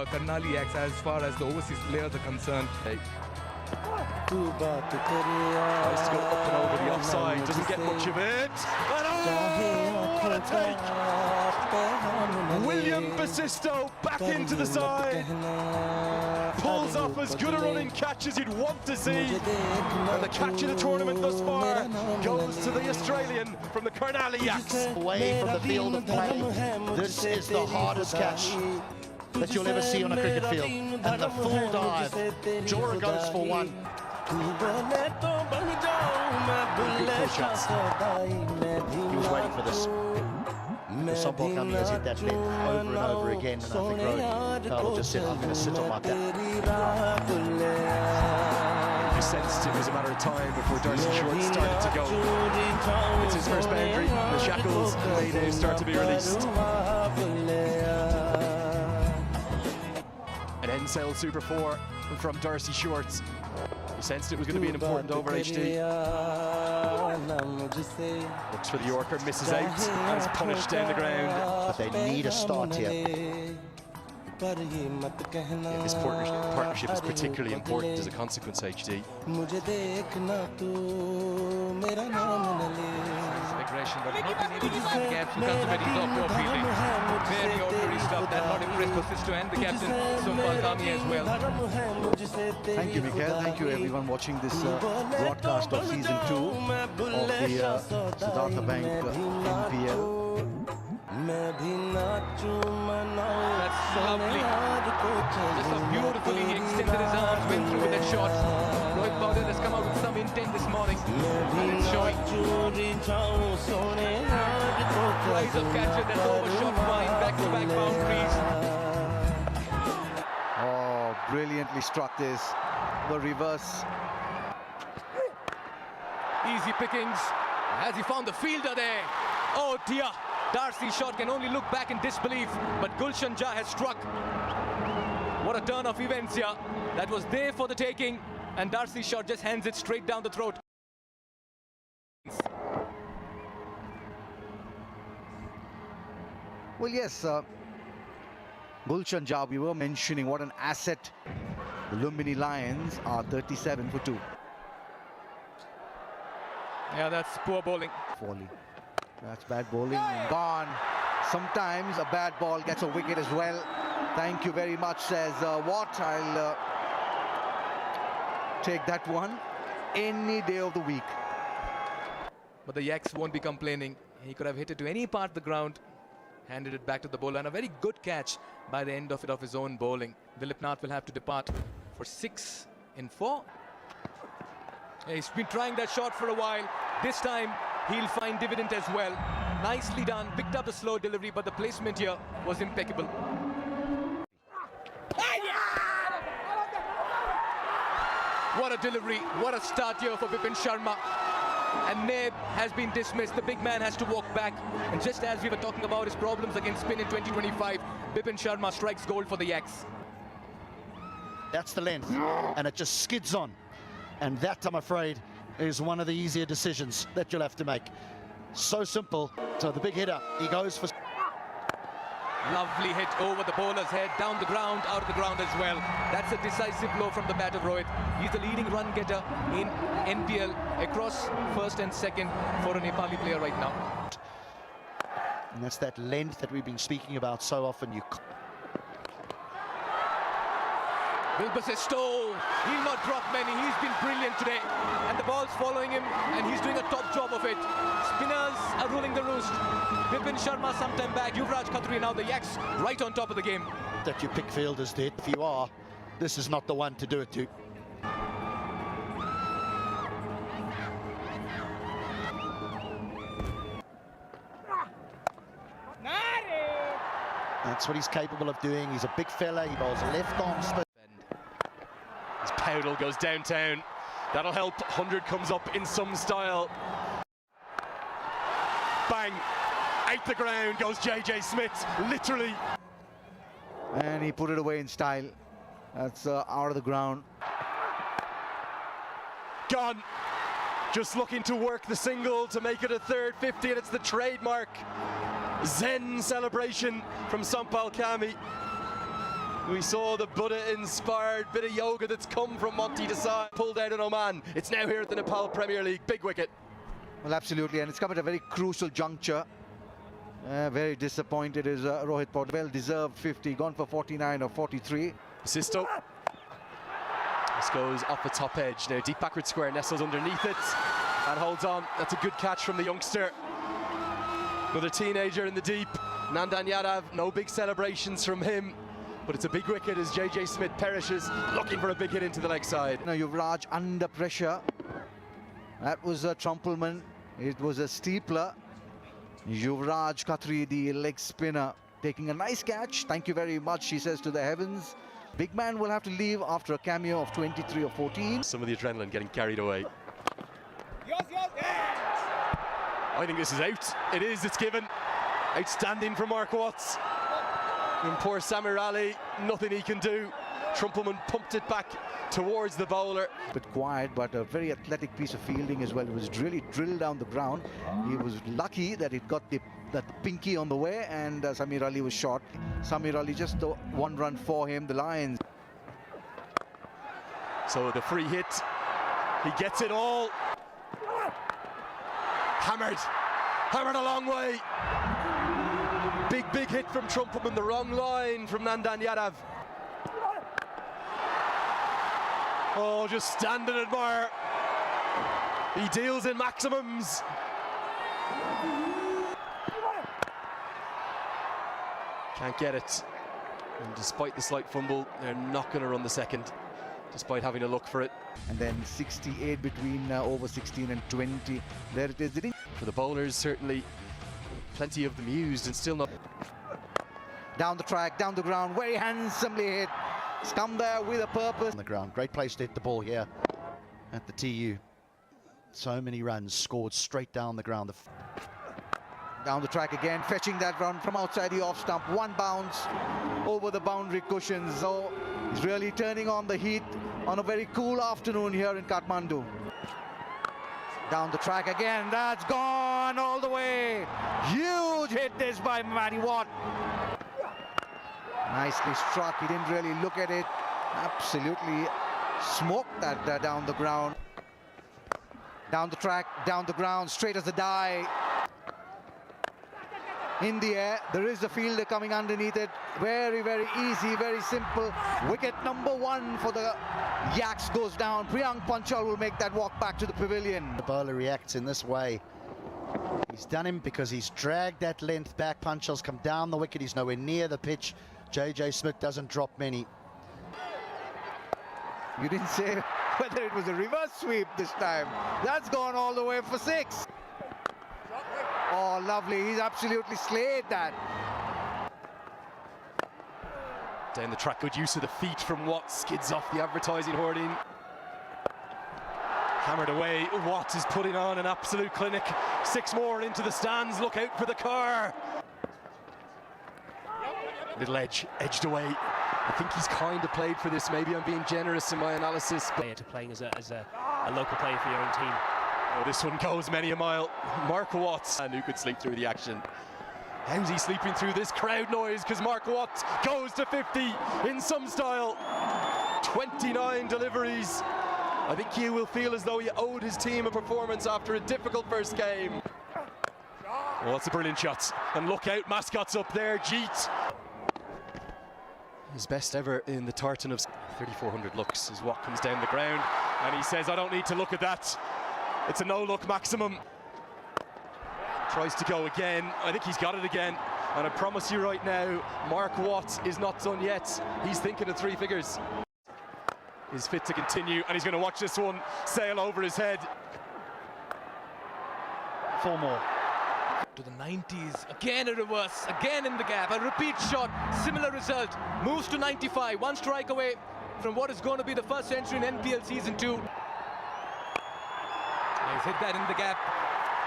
Karnali Yaks as far as the overseas players are concerned. Nice to go up and over the offside, doesn't get much of it. And oh, what a take! William Basisto back into the side. Pulls off as good a running catch as you'd want to see. And the catch of the tournament thus far goes to the Australian from the Karnali Yaks. Away from the field of play. This is the hardest catch that you'll ever see on a cricket field. And the full dive. Jora goes for one. Good shots. He was waiting for this. Sampal Kami has hit that length over and over again, and I think Rohit just said, I'm going to sit on my back. You sensed it was a matter of time before Darcy Short started to go. It's his first boundary, the shackles, and they now start to be released. An end-sail Super 4 from Darcy Shorts. You sensed it was going to be an important over, HD. Looks for the Yorker, misses out, and is punished down the ground. But they need a start here. Yeah, this partnership is particularly important as a consequence, HD. Aggression, but not being able to find the gaps in terms of very top fielding. Very ordinary stuff. That not impressed Basisto and the captain, Sampal Kami as well. Thank you, Mikhail. Thank you, everyone watching this broadcast of Season 2 of the Siddhartha Bank NPL. That's lovely. Just how beautifully he extended his arms, went through with that shot. Rohit Bowden has come out with some intent this morning. And it's showing. Rise of catcher, that's overshot fine, back-to-back boundaries. Oh, brilliantly struck this. The reverse. Easy pickings. Has he found the fielder there? Oh dear. Darcy's shot can only look back in disbelief, but Gulshan Jha has struck. What a turn of events here. That was there for the taking, and Darcy's shot just hands it straight down the throat. Well, yes, Gulshan Jha, we were mentioning what an asset the Lumbini Lions are. 37 for 2. Yeah, that's poor bowling. Foley. That's bad bowling. Gone. Sometimes a bad ball gets a wicket as well. Thank you very much, says Watt. I'll take that one any day of the week. But the Yaks won't be complaining. He could have hit it to any part of the ground, handed it back to the bowler, and a very good catch by the end of it of his own bowling. Dilip Nath will have to depart for 6 in 4. Yeah, he's been trying that shot for a while. This time he'll find dividend as well. Nicely done, picked up the slow delivery, but the placement here was impeccable. What a delivery, what a start here for Bipin Sharma. And Neb has been dismissed. The big man has to walk back. And just as we were talking about his problems against spin in 2025, Bipin Sharma strikes gold for the Yaks. That's the length, and it just skids on. And that, I'm afraid, is one of the easier decisions that you'll have to make. So simple. So the big hitter, he goes for... Lovely hit over the bowler's head, down the ground, out of the ground as well. That's a decisive blow from the bat of Rohit. He's the leading run getter in NPL across first and second for a Nepali player right now. And that's that length that we've been speaking about so often. Basisto, he'll not drop many. He's been brilliant today, and the ball's following him, and he's doing a top job of it. Spinners are ruling the roost. Bipin Sharma sometime back, Yuvraj Khatri, now the Yaks right on top of the game. That you pick fielders did. If you are, this is not the one to do it to. That's what he's capable of doing. He's a big fella. He bowls a left arm spin. As Powdell goes downtown, that'll help. 100 comes up in some style. Bang! Out the ground goes JJ Smith, literally. And he put it away in style. That's out of the ground. Gone. Just looking to work the single to make it a third 50, and it's the trademark Zen celebration from Sampal Kami. We saw the Buddha-inspired bit of yoga that's come from Monty Desai, pulled out in Oman. It's now here at the Nepal Premier League. Big wicket. Well, absolutely, and it's come at a very crucial juncture. Very disappointed is Rohit Paul. Well-deserved 50, gone for 49 or 43. Sisto. This goes off the top edge. Now deep backward square, nestles underneath it and holds on. That's a good catch from the youngster. Another teenager in the deep. Nandan Yadav, no big celebrations from him. But it's a big wicket as JJ Smith perishes, looking for a big hit into the leg side. Now Yuvraj under pressure. That was a Trumpelman. It was a steepler. Yuvraj Khatri, the leg spinner, taking a nice catch. Thank you very much, he says to the heavens. Big man will have to leave after a cameo of 23 or 14. Some of the adrenaline getting carried away. I think this is out. It is, it's given. Outstanding from Mark Watts. And poor Samir Ali, nothing he can do. Trumpelman pumped it back towards the bowler. But quiet, but a very athletic piece of fielding as well. It was really drilled down the ground. He was lucky that it got that pinky on the way, and Samir Ali was shot. Samir Ali just the one run for him, the Lions. So the free hit, he gets it all. Hammered a long way. Big hit from Trumpelman, the wrong line from Nandan Yadav. Oh, just stand and admire. He deals in maximums. Can't get it. And despite the slight fumble, they're not going to run the second, despite having a look for it. And then 68 between over 16 and 20. There it is. For the bowlers, certainly plenty of them used and still not. Down the track, down the ground, very handsomely hit. It's come there with a purpose. On the ground, great place to hit the ball here at the TU. So many runs scored straight down the ground. Down the track again, fetching that run from outside the off stump. One bounce over the boundary cushions. So he's really turning on the heat on a very cool afternoon here in Kathmandu. Down the track again, that's gone all the way. Huge hit this by Matty Watt. Nicely struck, he didn't really look at it. Absolutely smoked that down the ground. Down the track, down the ground, straight as a die. In the air, there is a fielder coming underneath it. Very, very easy, very simple. Wicket number 1 for the Yaks goes down. Priyank Panchal will make that walk back to the pavilion. The bowler reacts in this way. He's done him because he's dragged that length back. Panchal's come down the wicket. He's nowhere near the pitch. JJ Smith doesn't drop many. You didn't say whether it was a reverse sweep this time. That's gone all the way for 6. Oh, lovely. He's absolutely slayed that. Down the track, good use of the feet from Watt. Skids off the advertising hoarding. Hammered away. Watt is putting on an absolute clinic. 6 more into the stands. Look out for the car. Little edge, edged away. I think he's kind of played for this. Maybe I'm being generous in my analysis. To playing as a local player for your own team. Oh, this one goes many a mile. Mark Watts, and who could sleep through the action? How's he sleeping through this crowd noise? Because Mark Watts goes to 50 in some style. 29 deliveries. I think he will feel as though he owed his team a performance after a difficult first game. Well, that's a brilliant shot. And look out, mascot's up there, Jeet. His best ever in the tartan of 3,400 looks is what comes down the ground. And he says, I don't need to look at that. It's a no-look maximum. Tries to go again. I think he's got it again. And I promise you right now, Mark Watts is not done yet. He's thinking of 3 figures. He's fit to continue, and he's going to watch this one sail over his head. 4 more. To the 90s, again a reverse, again in the gap, a repeat shot, similar result, moves to 95, 1 strike away from what is going to be the first century in NPL Season 2. He's hit that in the gap.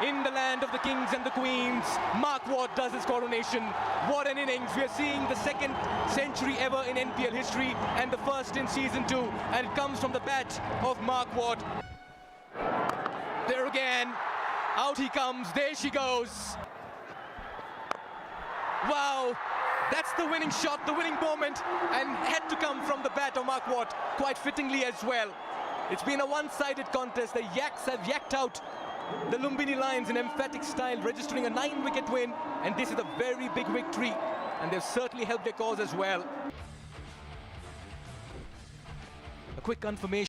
In the land of the kings and the queens, Mark Watt does his coronation. What an innings. We are seeing the 2nd century ever in NPL history and the first in Season 2, and it comes from the bat of Mark Watt. There again. Out he comes, there she goes. Wow, That's the winning shot, the winning moment, and had to come from the bat of Mark Watt, quite fittingly as well. It's been a one-sided contest. The Yaks have yacked out the Lumbini Lions in emphatic style, registering a 9-wicket win, and this is a very big victory, and they've certainly helped their cause as well. A quick confirmation.